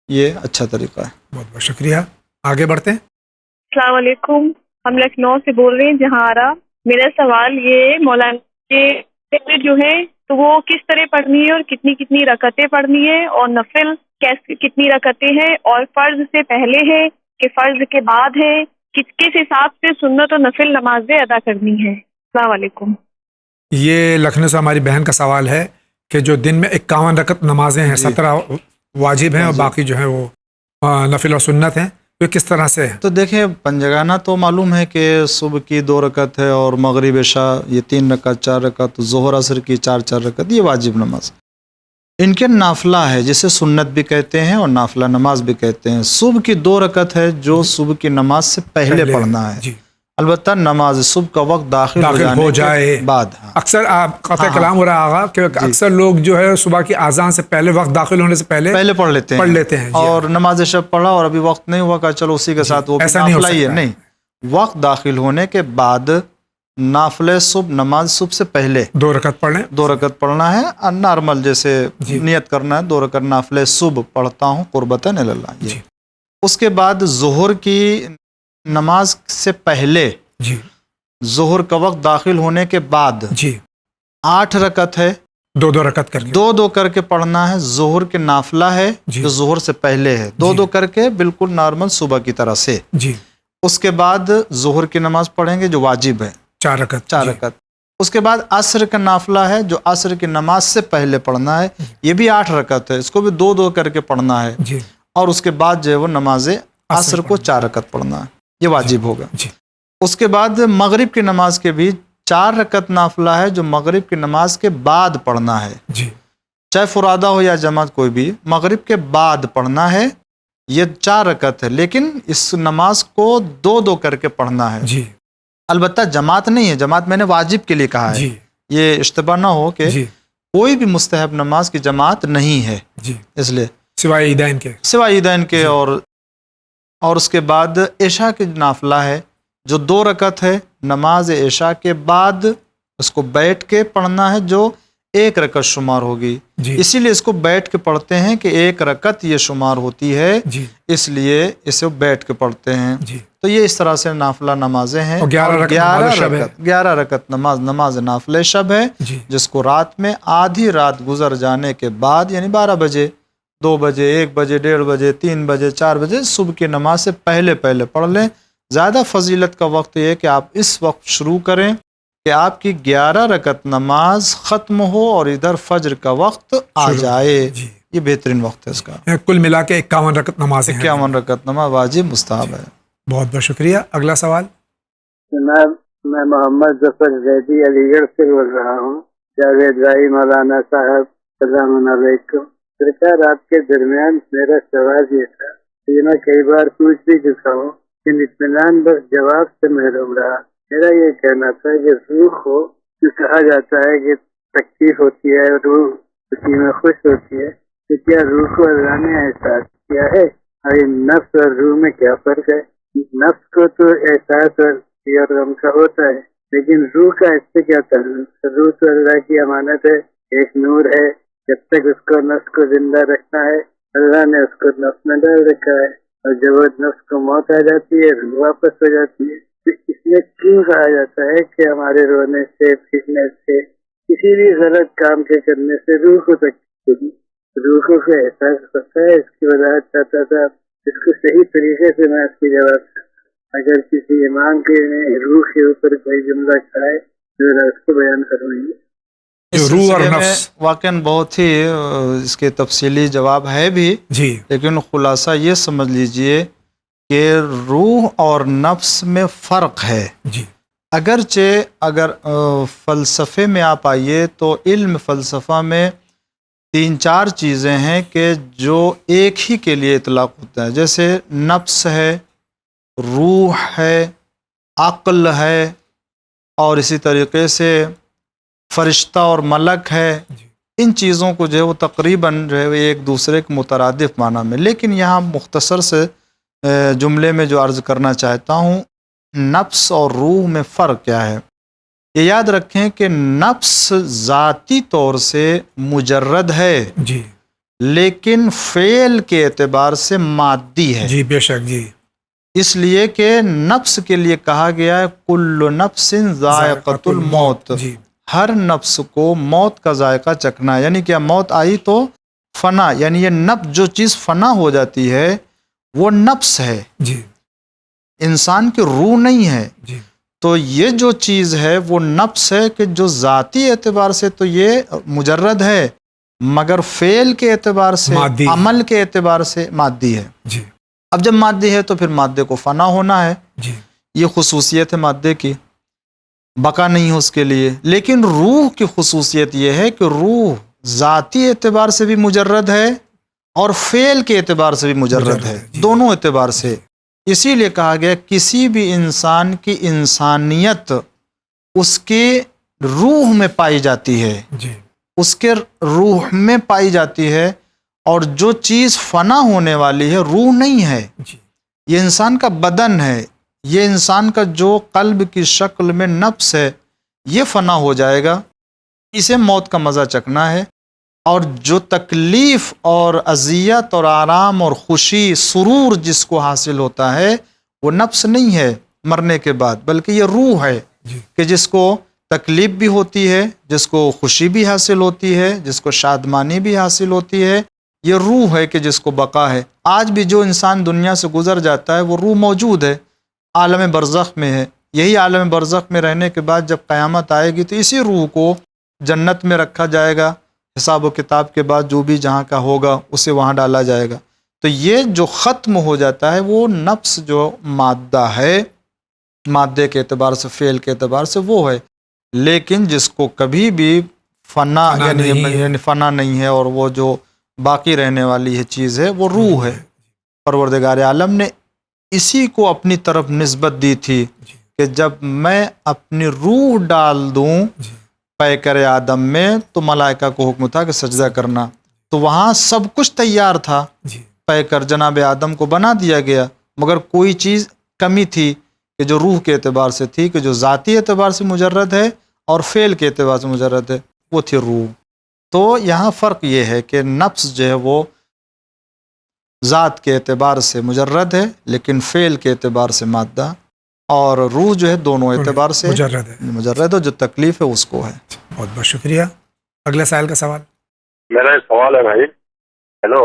یہ اچھا طریقہ ہے. بہت بہت شکریہ. آگے بڑھتے ہیں. السلام علیکم، ہم لکھنؤ سے بول رہے ہیں جہارا. میرا سوال یہ مولانا کے جو ہے تو وہ کس طرح پڑھنی ہے اور کتنی رکعتیں پڑھنی ہے، اور نفل کتنی رکعتیں ہیں، اور فرض سے پہلے ہے کہ فرض کے بعد ہے، کس حساب سے سنت اور نفل نمازیں ادا کرنی ہے. السلام علیکم. یہ لکھنؤ سے ہماری بہن کا سوال ہے کہ جو دن میں 51 رکعت نمازیں ہیں، 17 واجب ہیں اور باقی جو ہے وہ نفل اور سنت ہیں، تو کس طرح سے ہے؟ تو دیکھیں پنجگانہ تو معلوم ہے کہ صبح کی 2 رکعت ہے اور مغرب عشاء یہ 3 رکعت 4 رکعت، ظہر عصر کی 4 رکعت، یہ واجب نماز. ان کے نافلہ ہے جسے سنت بھی کہتے ہیں اور نافلہ نماز بھی کہتے ہیں. صبح کی 2 رکعت ہے جو صبح کی نماز سے پہلے پڑھنا ہے. جی البتہ نماز صبح کا وقت داخل ہو جائے کے بعد. اکثر آپ قطع کلام ہو رہا آغا کہ اکثر لوگ جو ہے صبح کی اذان سے پہلے، وقت داخل ہونے سے پہلے پڑھ لیتے ہیں اور نماز شب پڑھا اور ابھی وقت نہیں ہوا کہ چلو اسی کے ساتھ وہ نافلہ ہی ہے. نہیں، وقت داخل ہونے کے بعد نافلہ صبح، نماز صبح سے پہلے 2 رکعت پڑھ لیں. 2 رکعت پڑھنا ہے نارمل، جیسے نیت کرنا ہے 2 رکعت نافلہ صبح پڑھتا ہوں قربتاً اللہ. اس کے بعد ظہر کی نماز سے پہلے، جی ظہر کا وقت داخل ہونے کے بعد 8 رکعت ہے، 2 رکعت کر کے 2 کر کے پڑھنا ہے. ظہر کے نافلہ ہے جو ظہر سے پہلے ہے، 2 کر کے بالکل نارمل صبح کی طرح سے. جی اس کے بعد ظہر کی نماز پڑھیں گے جو واجب ہے، 4 رکعت. 4 رکعت. اس کے بعد عصر کا نافلہ ہے جو عصر کی نماز سے پہلے پڑھنا ہے، یہ بھی 8 رکعت ہے، اس کو بھی 2 کر کے پڑھنا ہے. جی اور اس کے بعد جو ہے وہ نماز عصر کو 4 رکعت پڑھنا ہے، یہ واجب ہوگا. جی اس کے بعد مغرب کی نماز کے بھی 4 رکعت نافلہ ہے جو مغرب کی نماز کے بعد پڑھنا ہے. جی چاہے فرادہ ہو یا جماعت کوئی بھی، مغرب کے بعد پڑھنا ہے. یہ 4 رکعت ہے لیکن اس نماز کو 2 کر کے پڑھنا ہے. جی البتہ جماعت نہیں ہے، جماعت میں نے واجب کے لیے کہا ہے. جی یہ اشتباہ نہ ہو کہ کوئی بھی مستحب نماز کی جماعت نہیں ہے. جی اس لیے سوائے عیدین کے اور اس کے بعد عشاء کی نافلہ ہے جو 2 رکعت ہے. نماز عشاء کے بعد اس کو بیٹھ کے پڑھنا ہے جو 1 رکعت شمار ہوگی. اسی لیے اس کو بیٹھ کے پڑھتے ہیں کہ 1 رکعت یہ شمار ہوتی ہے، اس لیے اسے بیٹھ کے پڑھتے ہیں. تو یہ اس طرح سے نافلہ نمازیں ہیں. 11 رکعت نماز نافلہ شب ہے، جس کو رات میں آدھی رات گزر جانے کے بعد یعنی 12 بجے 2 بجے 1 بجے 1:30 بجے 3 بجے 4 بجے صبح کی نماز سے پہلے پڑھ لیں. زیادہ فضیلت کا وقت یہ ہے کہ آپ اس وقت شروع کریں کہ آپ کی 11 رکعت نماز ختم ہو اور ادھر فجر کا وقت آ جائے. جی یہ بہترین وقت ہے اس کا. کل ملا کے 51 رکعت نماز ہے. 51 رکعت نماز واجب مستحب ہے. بہت بہت شکریہ. اگلا سوال. جناب میں محمد ظفر زیدی علی گڑھ سے بول رہا ہوں. جاوید بھائی مولانا صاحب السلام علیکم. سرکار آپ کے درمیان میرا سوال یہ تھا کہ میں کئی بار پوچھ بھی چکا ہوں کہ اطمینان بس جواب سے محروم رہا. میرا یہ کہنا تھا کہ روح کو جو کہا جاتا ہے کہ تکلیف ہوتی ہے روح خوشی میں خوش ہوتی ہے کہ کیا روح کو اللہ نے احساس کیا ہے اور نفس اور روح میں کیا فرق ہے؟ نفس کو تو احساس اور غم کا ہوتا ہے لیکن روح کا اس سے کیا تعلق؟ روح تو اللہ کی امانت ہے, ایک نور ہے. جب تک اس کو نفس کو زندہ رکھنا ہے اللہ نے اس کو نفس میں ڈال رکھا ہے اور جب وہ نفس کو موت آ جاتی ہے روح واپس ہو جاتی ہے. تو اس میں کیوں کہا جاتا ہے کہ ہمارے رونے سے پھرنے سے کسی بھی غلط کام کے کرنے سے روح کو تکلیف ہوگی؟ روح کو احساس ہوتا ہے. اس کی وضاحت چاہتا تھا, اس کو صحیح طریقے سے میں اس کی جواب کرتا. اگر کسی امام کے روح کے اوپر کوئی جملہ کھائے تو اس کو بیان کروائیے. اس روح اور سلسلے میں نفس واقعاً بہت ہی اس کے تفصیلی جواب ہے بھی, جی لیکن خلاصہ یہ سمجھ لیجئے کہ روح اور نفس میں فرق ہے. جی اگرچہ اگر فلسفے میں آپ آئیے تو علم فلسفہ میں 3-4 چیزیں ہیں کہ جو ایک ہی کے لیے اطلاق ہوتا ہے. جیسے نفس ہے, روح ہے, عقل ہے, اور اسی طریقے سے فرشتہ اور ملک ہے. ان چیزوں کو جو ہے وہ تقریباً جو ہے ایک دوسرے کے مترادف معنی میں, لیکن یہاں مختصر سے جملے میں جو عرض کرنا چاہتا ہوں نفس اور روح میں فرق کیا ہے. یہ یاد رکھیں کہ نفس ذاتی طور سے مجرد ہے جی لیکن فعل کے اعتبار سے مادی ہے. جی بے شک. جی اس لیے کہ نفس کے لیے کہا گیا ہے کل نفس ذائقۃ الموت. جی ہر نفس کو موت کا ذائقہ چکھنا ہے. یعنی کہ موت آئی تو فنا, یعنی یہ نفس جو چیز فنا ہو جاتی ہے وہ نفس ہے, جی انسان کی روح نہیں ہے. جی تو یہ جو چیز ہے وہ نفس ہے کہ جو ذاتی اعتبار سے تو یہ مجرد ہے مگر فعل کے اعتبار سے مادی, عمل کے اعتبار سے مادی ہے. جی اب جب مادی ہے تو پھر مادے کو فنا ہونا ہے. جی یہ خصوصیت ہے مادے کی, بقا نہیں ہے اس کے لیے. لیکن روح کی خصوصیت یہ ہے کہ روح ذاتی اعتبار سے بھی مجرد ہے اور فعل کے اعتبار سے بھی مجرد ہے, جی. دونوں اعتبار سے. اسی لیے کہا گیا کسی بھی انسان کی انسانیت اس کے روح میں پائی جاتی ہے, جی اس کے روح میں پائی جاتی ہے, اور جو چیز فنا ہونے والی ہے روح نہیں ہے. جی یہ انسان کا بدن ہے, یہ انسان کا جو قلب کی شکل میں نفس ہے یہ فنا ہو جائے گا, اسے موت کا مزہ چکھنا ہے. اور جو تکلیف اور اذیت اور آرام اور خوشی سرور جس کو حاصل ہوتا ہے وہ نفس نہیں ہے مرنے کے بعد, بلکہ یہ روح ہے کہ جس کو تکلیف بھی ہوتی ہے, جس کو خوشی بھی حاصل ہوتی ہے, جس کو شادمانی بھی حاصل ہوتی ہے. یہ روح ہے کہ جس کو بقا ہے. آج بھی جو انسان دنیا سے گزر جاتا ہے وہ روح موجود ہے, عالم برزخ میں ہے. یہی عالم برزخ میں رہنے کے بعد جب قیامت آئے گی تو اسی روح کو جنت میں رکھا جائے گا. حساب و کتاب کے بعد جو بھی جہاں کا ہوگا اسے وہاں ڈالا جائے گا. تو یہ جو ختم ہو جاتا ہے وہ نفس جو مادہ ہے, مادے کے اعتبار سے فعل کے اعتبار سے وہ ہے. لیکن جس کو کبھی بھی فنا یعنی فنا نہیں ہے اور وہ جو باقی رہنے والی ہے چیز ہے وہ روح ہے. پروردگار عالم نے اسی کو اپنی طرف نسبت دی تھی کہ جب میں اپنی روح ڈال دوں پیکر آدم میں تو ملائکہ کو حکم تھا کہ سجدہ کرنا, تو وہاں سب کچھ تیار تھا, پیکر جناب آدم کو بنا دیا گیا, مگر کوئی چیز کمی تھی کہ جو روح کے اعتبار سے تھی, کہ جو ذاتی اعتبار سے مجرد ہے اور فعل کے اعتبار سے مجرد ہے, وہ تھی روح. تو یہاں فرق یہ ہے کہ نفس جو ہے وہ ذات کے اعتبار سے مجرد ہے لیکن فعل کے اعتبار سے مادہ, اور روح جو ہے دونوں اعتبار سے مجرد ہے, جو تکلیف ہے اس کو ہے. بہت بہت شکریہ. اگلا سائل کا سوال. میرا ایک سوال ہے بھائی. ہیلو.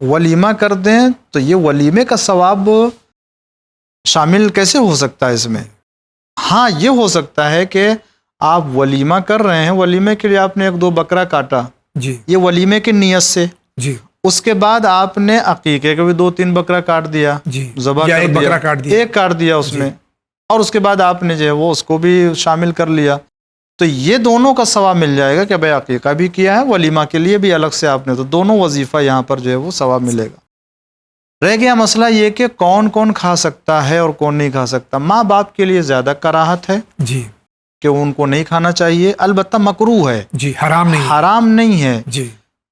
ولیمہ کر دیں تو یہ ولیمے کا ثواب شامل کیسے ہو سکتا ہے اس میں؟ ہاں یہ ہو سکتا ہے کہ آپ ولیمہ کر رہے ہیں، ولیمے کے لیے آپ نے 1-2 بکرا کاٹا، جی یہ ولیمے کی نیت سے، جی اس کے بعد آپ نے عقیقے کا بھی 2-3 بکرا کاٹ دیا، جی ذبح یا کر ایک دیا، بکرا کاٹ دیا، ایک کاٹ دیا اس جی میں، اور اس کے بعد آپ نے جو ہے وہ اس کو بھی شامل کر لیا، تو یہ دونوں کا ثواب مل جائے گا کہ بھائی عقیقہ بھی کیا ہے، ولیمہ کے لیے بھی الگ سے آپ نے، تو دونوں وظیفہ یہاں پر جو ہے وہ ثواب ملے گا۔ رہ گیا مسئلہ یہ کہ کون کون کھا سکتا ہے اور کون نہیں کھا سکتا۔ ماں باپ کے لیے زیادہ کراہت ہے جی کہ ان کو نہیں کھانا چاہیے، البتہ مکروہ ہے، جی حرام نہیں ہے، حرام نہیں ہے۔ جی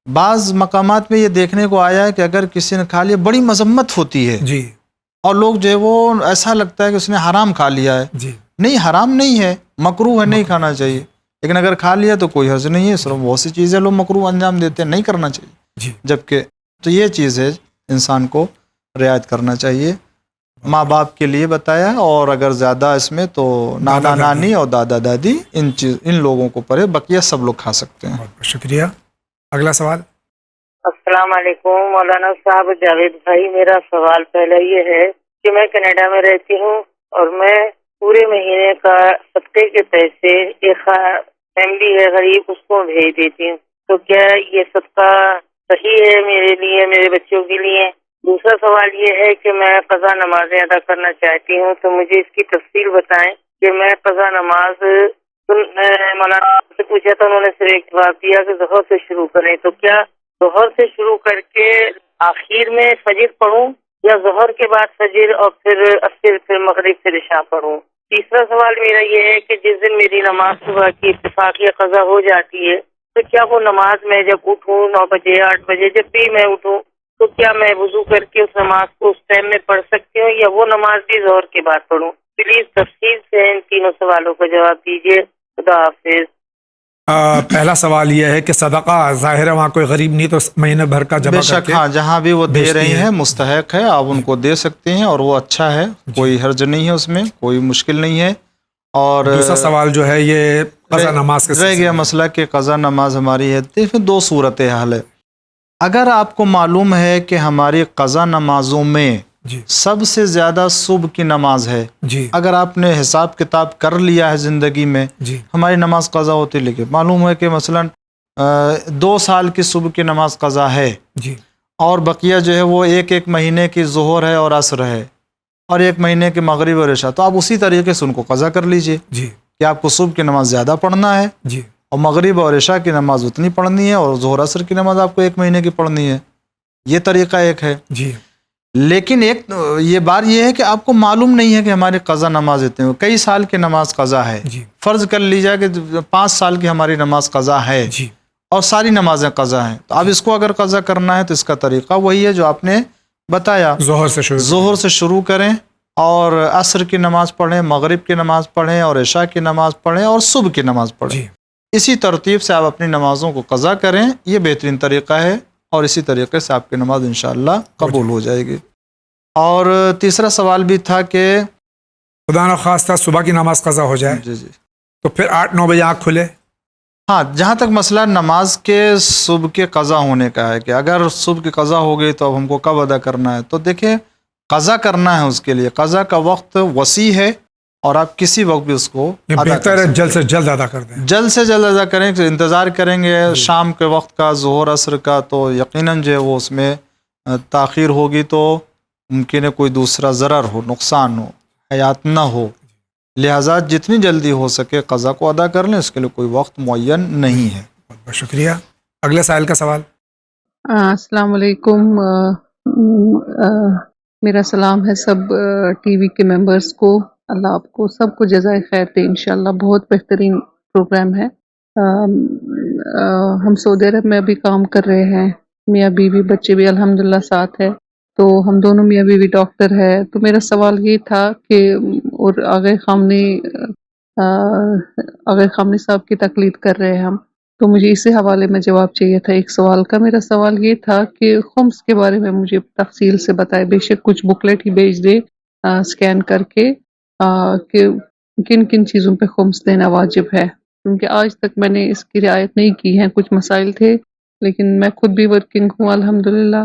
بعض مقامات میں یہ دیکھنے کو آیا ہے کہ اگر کسی نے کھا لیا بڑی مذمت ہوتی ہے، جی اور لوگ جو ہے وہ ایسا لگتا ہے کہ اس نے حرام کھا لیا ہے۔ جی نہیں، حرام نہیں ہے، مکروہ ہے، نہیں کھانا چاہیے، لیکن اگر کھا لیا تو کوئی حرج نہیں ہے۔ صرف بہت سی چیزیں لوگ مکروہ انجام دیتے ہیں، نہیں کرنا چاہیے، جی جبکہ تو یہ چیز ہے انسان کو رعایت کرنا چاہیے۔ ماں باپ کے لیے بتایا، اور اگر زیادہ اس میں تو نانا دادا دادی۔ نانی اور دادا دادی، ان لوگوں کو پڑھے، بقیہ سب لوگ کھا سکتے ہیں۔ بہت بہت شکریہ۔ اگلا سوال۔ السلام علیکم مولانا صاحب، جاوید بھائی، میرا سوال پہلے یہ ہے کہ میں کینیڈا میں رہتی ہوں اور میں پورے مہینے کا صدقے کے پیسے ایک فیملی ہے غریب، اس کو بھیج دیتی ہوں، تو کیا یہ صدقہ صحیح ہے میرے لیے، میرے بچوں کے لیے؟ دوسرا سوال یہ ہے کہ میں قضا نمازیں ادا کرنا چاہتی ہوں، تو مجھے اس کی تفصیل بتائیں کہ میں قضا نماز مولانا سے پوچھا تو انہوں نے صرف ایک جواب دیا کہ ظہر سے شروع کریں، تو کیا ظہر سے شروع کر کے آخر میں فجر پڑھوں یا ظہر کے بعد فجر اور پھر عصر، پھر مغرب، پھر عشاء پڑھوں؟ تیسرا سوال میرا یہ ہے کہ جس دن میری نماز صبح کی اتفاقی قضا ہو جاتی ہے تو کیا وہ نماز میں جب اٹھوں 9 بجے 8 بجے جب بھی میں اٹھوں تو کیا میں وضو کر کے اس نماز کو اس ٹائم میں پڑھ سکتی ہوں یا وہ نماز بھی ظہر کے بعد پڑھوں؟ پلیز تفصیل سے ان تینوں سوالوں کا جواب دیجیے۔ خدا حافظ۔ پہلا سوال یہ ہے کہ صدقہ ظاہر ہے وہاں کوئی غریب نہیں تو مہینے بھر کا جمع بے کر شک کے ہاں، جہاں بھی وہ دے بھیجتی رہی ہیں۔ ہیں مستحق ہے، آپ ان کو دے سکتے ہیں، اور وہ اچھا ہے، کوئی حرج نہیں ہے، اس میں کوئی مشکل نہیں ہے۔ اور دوسرا سوال جو ہے یہ قضا نماز کے رہ گیا مسئلہ کہ قضا نماز ہماری ہے، اس میں 2 صورت حال ہے۔ اگر آپ کو معلوم ہے کہ ہماری قضا نمازوں میں جی سب سے زیادہ صبح کی نماز ہے، جی اگر آپ نے حساب کتاب کر لیا ہے زندگی میں جی ہماری نماز قضا ہوتی، لیکن معلوم ہے کہ مثلا 2 سال کی صبح کی نماز قضا ہے، جی اور بقیہ جو ہے وہ ایک مہینے کی ظہر ہے اور عصر ہے، اور 1 مہینے کے مغرب اور عشاء، تو آپ اسی طریقے سے ان کو قضا کر لیجئے جی کہ آپ کو صبح کی نماز زیادہ پڑھنا ہے، جی اور مغرب اور عشاء کی نماز اتنی پڑھنی ہے، اور ظہر عصر کی نماز آپ کو 1 مہینے کی پڑھنی ہے۔ یہ طریقہ ایک ہے۔ جی لیکن ایک یہ بات یہ ہے کہ آپ کو معلوم نہیں ہے کہ ہماری قضا نماز اتنی، کئی سال کی نماز قضا ہے، جی فرض کر لی جائے کہ 5 سال کی ہماری نماز قضا ہے، جی اور ساری نمازیں قضا ہیں، تو اب اس کو اگر قضا کرنا ہے تو اس کا طریقہ وہی ہے جو آپ نے بتایا، ظہر سے شروع ظہر سے شروع کریں، اور عصر کی نماز پڑھیں، مغرب کی نماز پڑھیں، اور عشاء کی نماز پڑھیں، اور صبح کی نماز پڑھیں۔ جی اسی ترتیب سے آپ اپنی نمازوں کو قضا کریں، یہ بہترین طریقہ ہے، اور اسی طریقے سے آپ کی نماز انشاءاللہ قبول ہو جائے گی۔ اور تیسرا سوال بھی تھا کہ خدا نخواستہ صبح کی نماز قضا ہو جائے جی جی تو پھر 8-9 بجے آنکھ کھلے، ہاں، جہاں تک مسئلہ نماز کے صبح کے قضا ہونے کا ہے کہ اگر صبح کی قضا ہو گئی تو اب ہم کو کب ادا کرنا ہے، تو دیکھیں قضا کرنا ہے، اس کے لیے قضا کا وقت وسیع ہے، اور آپ کسی وقت بھی اس کو یہ ادا بہتر کر ہے سکتے جلد سے جلد ادا کر دیں۔ ہیں۔ جلد سے جلد ادا کریں، انتظار کریں گے شام کے وقت کا، ظہر عصر کا، تو یقیناً جو ہے وہ اس میں تاخیر ہوگی تو ممکن ہے کوئی دوسرا ضرر ہو، نقصان ہو، حیات نہ ہو، لہٰذا جتنی جلدی ہو سکے قضا کو ادا کر لیں، اس کے لیے کوئی وقت معین نہیں ہے۔ بہت بہت شکریہ۔ اگلے سائل کا سوال۔ السلام علیکم، میرا سلام ہے سب ٹی وی کے ممبرس کو، اللہ آپ کو سب کو جزائے خیر دے انشاءاللہ، بہت بہترین پروگرام ہے۔ ہم سعودی عرب میں ابھی کام کر رہے ہیں، میاں بیوی، بچے بھی الحمدللہ ساتھ ہے، تو ہم دونوں میاں بیوی ڈاکٹر ہے۔ تو میرا سوال یہ تھا کہ اور آغا خامنی صاحب کی تقلید کر رہے ہیں ہم، تو مجھے اسی حوالے میں جواب چاہیے تھا ایک سوال کا۔ میرا سوال یہ تھا کہ خمس کے بارے میں مجھے تفصیل سے بتائے، بے شک کچھ بکلیٹ ہی بھیج دے اسکین کر کے، کہ کن کن چیزوں پہ خمس دینا واجب ہے، کیونکہ آج تک میں نے اس کی رعایت نہیں کی ہے، کچھ مسائل تھے، لیکن میں خود بھی ورکنگ ہوں الحمدللہ،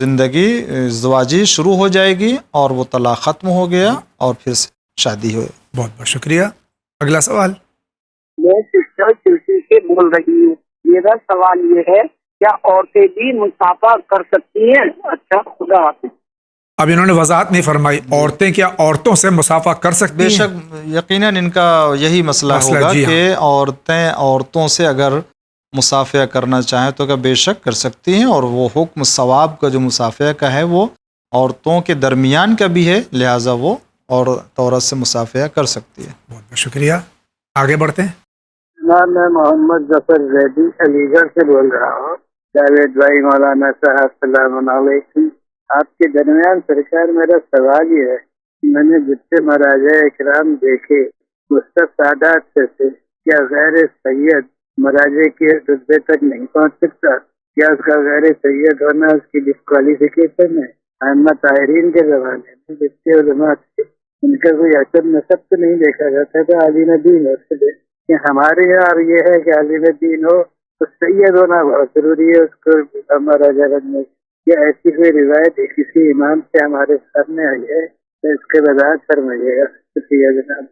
زندگی ازدواجی شروع ہو جائے گی اور وہ طلاق ختم ہو گیا اور پھر سے شادی ہوئے. بہت بہت شکریہ. اگلا سوال. میں سسٹر چلسی سے بول رہی ہوں. میرا سوال یہ ہے کیا عورتیں بھی مسافہ کر سکتی ہیں؟ اچھا خدا حافظ. اب انہوں نے وضاحت نہیں فرمائی. عورتیں کیا عورتوں سے مسافہ کر سکتی ہیں؟ بے شک یقیناً ان کا یہی مسئلہ ہوگا جی کہ عورتیں عورتوں سے اگر مصافحہ کرنا چاہیں تو کیا بے شک کر سکتی ہیں، اور وہ حکم ثواب کا جو مصافحہ کا ہے وہ عورتوں کے درمیان کا بھی ہے، لہٰذا وہ عورت سے مصافحہ کر سکتی ہے. بہت بہت شکریہ. آگے بڑھتے ہیں. میں محمد ظفر زیدی علی گڑھ سے بول رہا ہوں. جاوید بھائی، مولانا صاحب السلام علیکم. آپ کے درمیان سرکار میرا سوال یہ ہے کہ میں نے جتنے مراجع اکرام دیکھے مصطفیٰ سادات سے کیا غیر سید مراجع کے رتبے تک نہیں پہنچ سکتا؟ کیا اس کا غیر سید ہونا اس کی ڈسکوالیفیکیشن ہے؟ ائمہ طاہرین کے زمانے میں جتنے علماء تھے ان کا کوئی اثر نسب تو نہیں دیکھا جاتا تھا عالم دین ہو کہ ہمارے یہاں یہ ہے کہ عالم دین ہو تو سید ہونا بہت ضروری ہے اس کو مراجع بننے. کیا ایسی کوئی روایت کسی امام سے ہمارے سامنے آئی ہے تو اس کے وضاحت فرمائیے گا. شکریہ جناب.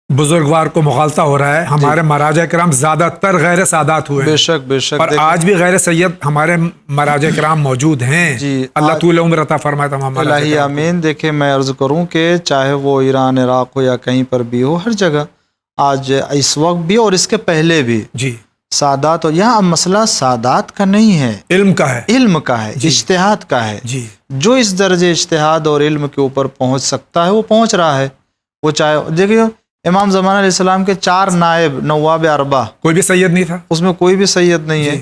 بزرگوار کو مغالطہ ہو رہا ہے. ہمارے مراجع کرام زیادہ تر غیر سادات ہوئے بے شک بے شک، اور آج بھی غیر سید ہمارے مراجع کرام موجود ہیں. جی اللہ طول عمر عطا فرمائے تمام مراجع الہی کرام. آمین. دیکھیں میں عرض کروں کہ چاہے وہ ایران عراق ہو یا کہیں پر بھی ہو، ہر جگہ آج اس وقت بھی اور اس کے پہلے بھی جی سادات. اور یہاں مسئلہ سادات کا نہیں ہے، علم کا ہے، علم کا ہے، اجتہاد کا ہے. جی جو اس درجے اجتہاد اور علم کے اوپر پہنچ سکتا ہے وہ پہنچ رہا ہے. وہ چاہے دیکھیے امام زمان علیہ السلام کے 4 نائب نواب اربع، کوئی بھی سید نہیں تھا، اس میں کوئی بھی سید نہیں ہے،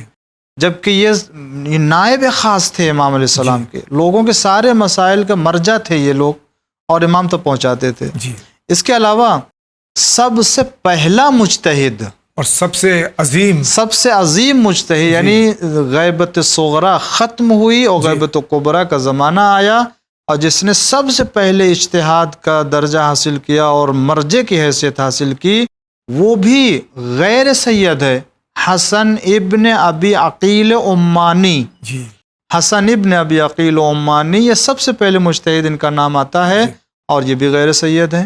جبکہ یہ نائب خاص تھے امام علیہ السلام کے. لوگوں کے سارے مسائل کا مرجع تھے یہ لوگ اور امام تک پہنچاتے تھے. اس کے علاوہ سب سے پہلا مجتہد اور سب سے عظیم مجتہد، یعنی غیبت صغرا ختم ہوئی اور غیبت کبرا کا زمانہ آیا، اور جس نے سب سے پہلے اجتہاد کا درجہ حاصل کیا اور مرجع کی حیثیت حاصل کی، وہ بھی غیر سید ہے، حسن ابن ابی عقیل عمانی. حسن ابن ابی عقیل عمانی، یہ سب سے پہلے مجتہد ان کا نام آتا ہے اور یہ بھی غیر سید ہیں.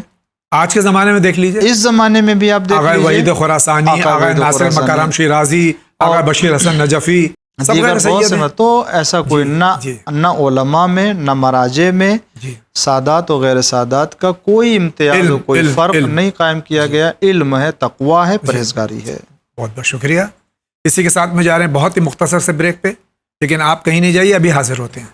آج کے زمانے میں دیکھ لیجئے، اس زمانے میں بھی آپ دیکھ لیجئے، آقا وحید خراسانی، آقا ناصر مکرم شیرازی، آقا بشیر حسن نجفی، سب غیر سید ہیں. تو ایسا کوئی نہ علماء میں نہ مراجع میں سادات و غیر سادات کا کوئی امتیاز و کوئی فرق نہیں قائم کیا گیا. علم ہے، تقویٰ ہے، پرہیزگاری ہے. بہت بہت شکریہ. اسی کے ساتھ میں جا رہے ہیں بہت ہی مختصر سے بریک پہ، لیکن آپ کہیں نہیں جائیے، ابھی حاضر ہوتے ہیں.